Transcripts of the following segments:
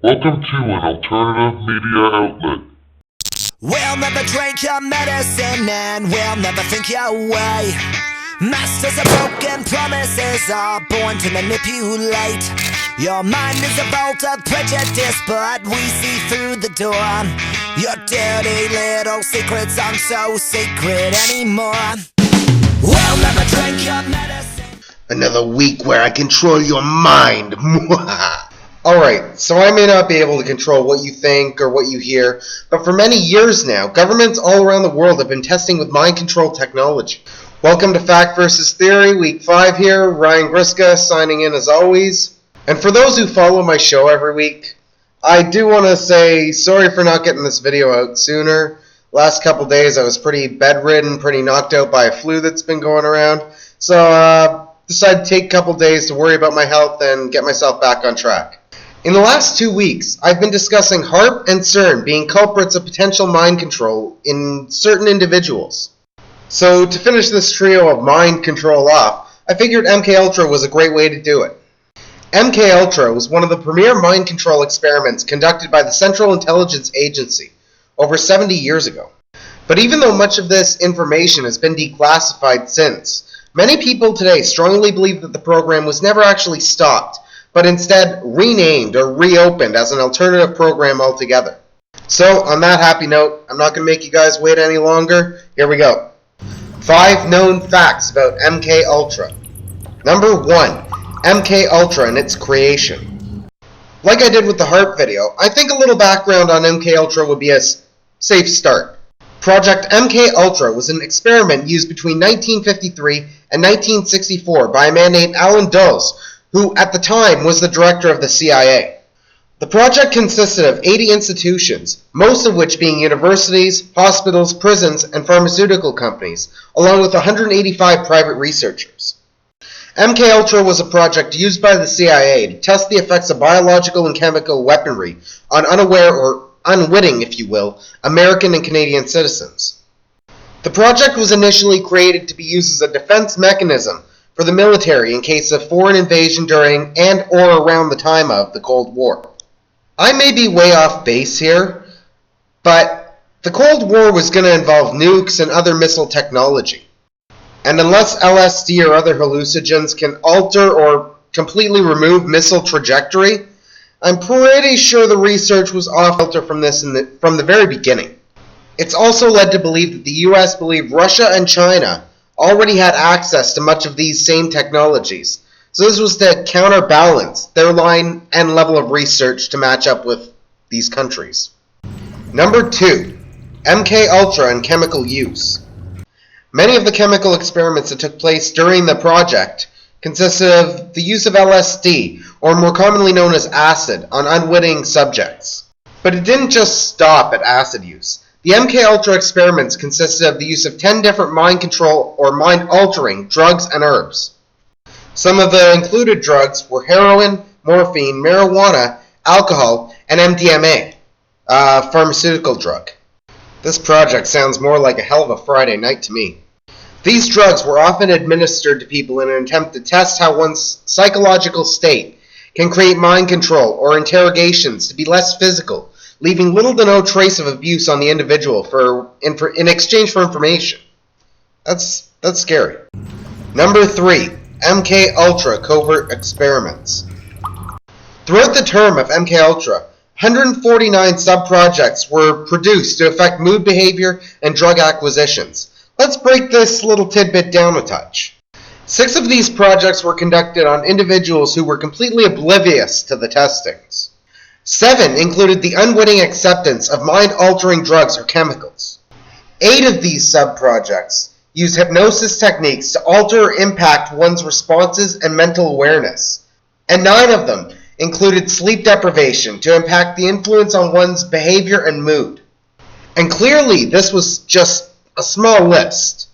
Welcome to an alternative media outlet. We'll never drink your medicine and we'll never think your way. Masters of broken promises are born to manipulate. Your mind is a vault of prejudice, but we see through the door. Your dirty little secrets aren't so secret anymore. We'll never drink your medicine. Another week where I control your mind. Alright, so I may not be able to control what you think or what you hear, but for many years now, governments all around the world have been testing with mind control technology. Welcome to Fact vs. Theory, week 5 here. Ryan Griska signing in as always. And for those who follow my show every week, I do want to say sorry for not getting this video out sooner. Last couple days I was pretty bedridden, pretty knocked out by a flu that's been going around. So decided to take a couple days to worry about my health and get myself back on track. In the last 2 weeks, I've been discussing HAARP and CERN being culprits of potential mind control in certain individuals. So to finish this trio of mind control off, I figured MKUltra was a great way to do it. MKUltra was one of the premier mind control experiments conducted by the Central Intelligence Agency over 70 years ago. But even though much of this information has been declassified since, many people today strongly believe that the program was never actually stopped, but instead renamed or reopened as an alternative program altogether. So, on that happy note, I'm not going to make you guys wait any longer. Here we go. 5 known facts about MKUltra. Number 1. MKUltra and its creation. Like I did with the HAARP video, I think a little background on MKUltra would be a safe start. Project MKUltra was an experiment used between 1953 and 1964 by a man named Alan Dulles, who at the time was the director of the CIA. The project consisted of 80 institutions, most of which being universities, hospitals, prisons, and pharmaceutical companies, along with 185 private researchers. MKUltra was a project used by the CIA to test the effects of biological and chemical weaponry on unaware or unwitting, if you will, American and Canadian citizens. The project was initially created to be used as a defense mechanism for the military in case of foreign invasion during and or around the time of the Cold War. I may be way off base here, but the Cold War was going to involve nukes and other missile technology. And unless LSD or other hallucinogens can alter or completely remove missile trajectory, I'm pretty sure the research was off kilter from this from the very beginning. It's also led to believe that the US believed Russia and China already had access to much of these same technologies, so this was to counterbalance their line and level of research to match up with these countries. Number 2. MKUltra and chemical use. Many of the chemical experiments that took place during the project consisted of the use of LSD, or more commonly known as acid, on unwitting subjects. But it didn't just stop at acid use. The MKUltra experiments consisted of the use of 10 different mind control or mind-altering drugs and herbs. Some of the included drugs were heroin, morphine, marijuana, alcohol, and MDMA, a pharmaceutical drug. This project sounds more like a hell of a Friday night to me. These drugs were often administered to people in an attempt to test how one's psychological state can create mind control or interrogations to be less physical, leaving little to no trace of abuse on the individual in exchange for information. That's scary. Number 3. MKUltra covert experiments. Throughout the term of MKUltra, 149 sub-projects were produced to affect mood behavior and drug acquisitions. Let's break this little tidbit down a touch. 6 of these projects were conducted on individuals who were completely oblivious to the testings. 7 included the unwitting acceptance of mind-altering drugs or chemicals. 8 of these sub-projects used hypnosis techniques to alter or impact one's responses and mental awareness. And 9 of them included sleep deprivation to impact the influence on one's behavior and mood. And clearly, this was just a small list.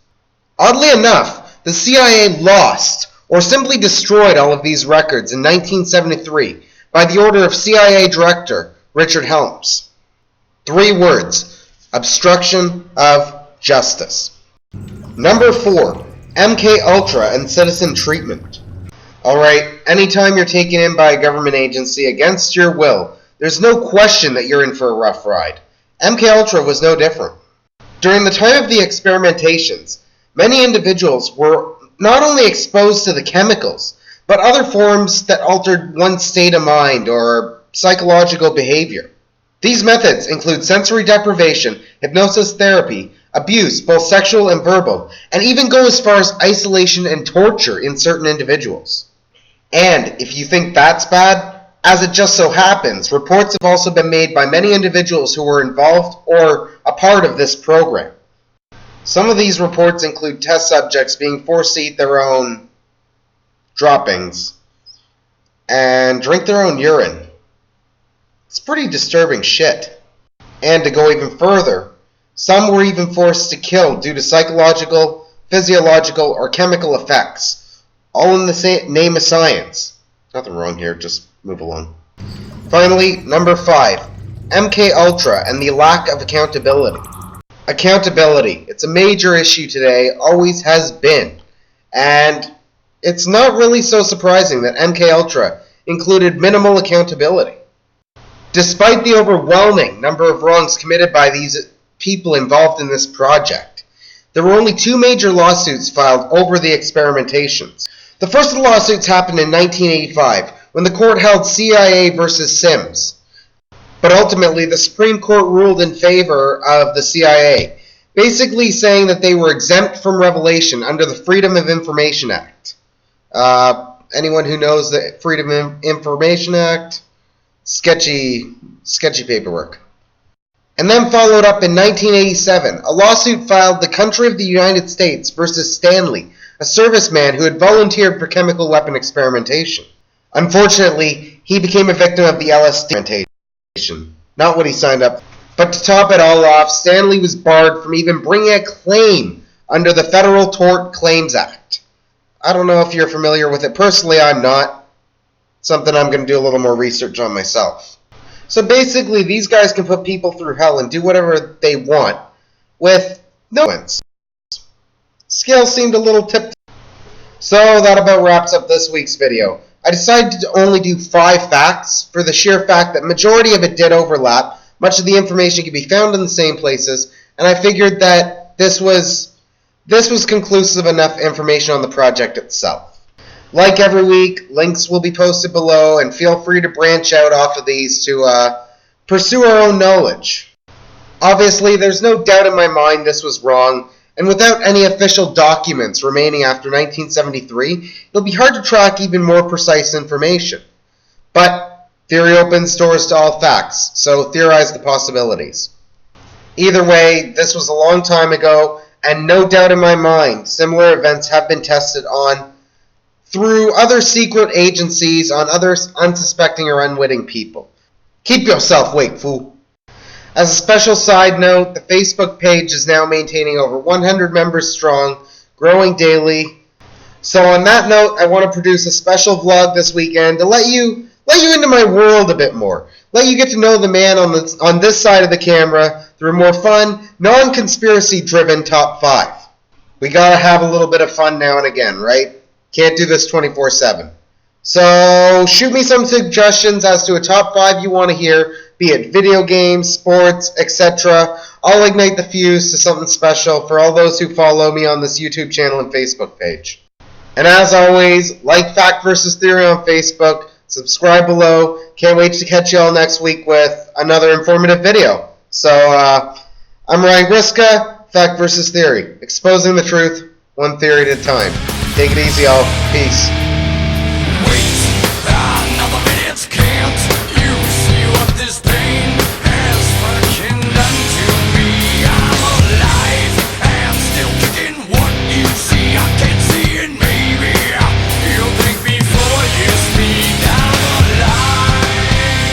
Oddly enough, the CIA lost or simply destroyed all of these records in 1973 by the order of CIA Director Richard Helms. 3 words: obstruction of justice. Number 4. MKUltra and citizen treatment. Alright, anytime you're taken in by a government agency against your will, there's no question that you're in for a rough ride. MKUltra was no different. During the time of the experimentations, many individuals were not only exposed to the chemicals, but other forms that altered one's state of mind or psychological behavior. These methods include sensory deprivation, hypnosis therapy, abuse, both sexual and verbal, and even go as far as isolation and torture in certain individuals. And if you think that's bad, as it just so happens, reports have also been made by many individuals who were involved or a part of this program. Some of these reports include test subjects being forced to eat their own droppings and drink their own urine. It's pretty disturbing shit. And to go even further, some were even forced to kill due to psychological, physiological, or chemical effects, all in the name of science. Nothing wrong here, just move along. Finally, number 5, MKUltra and the lack of accountability. Accountability. It's a major issue today, always has been. And it's not really so surprising that MKUltra included minimal accountability. Despite the overwhelming number of wrongs committed by these people involved in this project, there were only 2 major lawsuits filed over the experimentations. The first of the lawsuits happened in 1985, when the court held CIA versus Sims. But ultimately, the Supreme Court ruled in favor of the CIA, basically saying that they were exempt from revelation under the Freedom of Information Act. Anyone who knows the Freedom of Information Act? Sketchy paperwork. And then followed up in 1987, a lawsuit filed the country of the United States versus Stanley, a serviceman who had volunteered for chemical weapon experimentation. Unfortunately, he became a victim of the LSD experimentation, not what he signed up for. But to top it all off, Stanley was barred from even bringing a claim under the Federal Tort Claims Act. I don't know if you're familiar with it. Personally, I'm not. Something I'm going to do a little more research on myself. So basically, these guys can put people through hell and do whatever they want with no consequence. Scale seemed a little tipped. So that about wraps up this week's video. I decided to only do 5 facts for the sheer fact that majority of it did overlap. Much of the information can be found in the same places, and I figured that this was conclusive enough information on the project itself. Like every week, links will be posted below, and feel free to branch out off of these to pursue our own knowledge. Obviously, there's no doubt in my mind this was wrong, and without any official documents remaining after 1973, it'll be hard to track even more precise information. But theory opens doors to all facts, so theorize the possibilities. Either way, this was a long time ago, and no doubt in my mind, similar events have been tested on through other secret agencies on other unsuspecting or unwitting people. Keep yourself awake, fool. As a special side note, the Facebook page is now maintaining over 100 members strong, growing daily. So on that note, I want to produce a special vlog this weekend to let you into my world a bit more. Let you get to know the man on this side of the camera through a more fun, non-conspiracy driven top 5. We gotta have a little bit of fun now and again, right? Can't do this 24/7. So shoot me some suggestions as to a top 5 you want to hear, be it video games, sports, etc. I'll ignite the fuse to something special for all those who follow me on this YouTube channel and Facebook page. And as always, like Fact vs. Theory on Facebook, subscribe below. Can't wait to catch you all next week with another informative video. So, I'm Ryan Griska, Fact vs. Theory, exposing the truth, one theory at a time. Take it easy, y'all. Peace.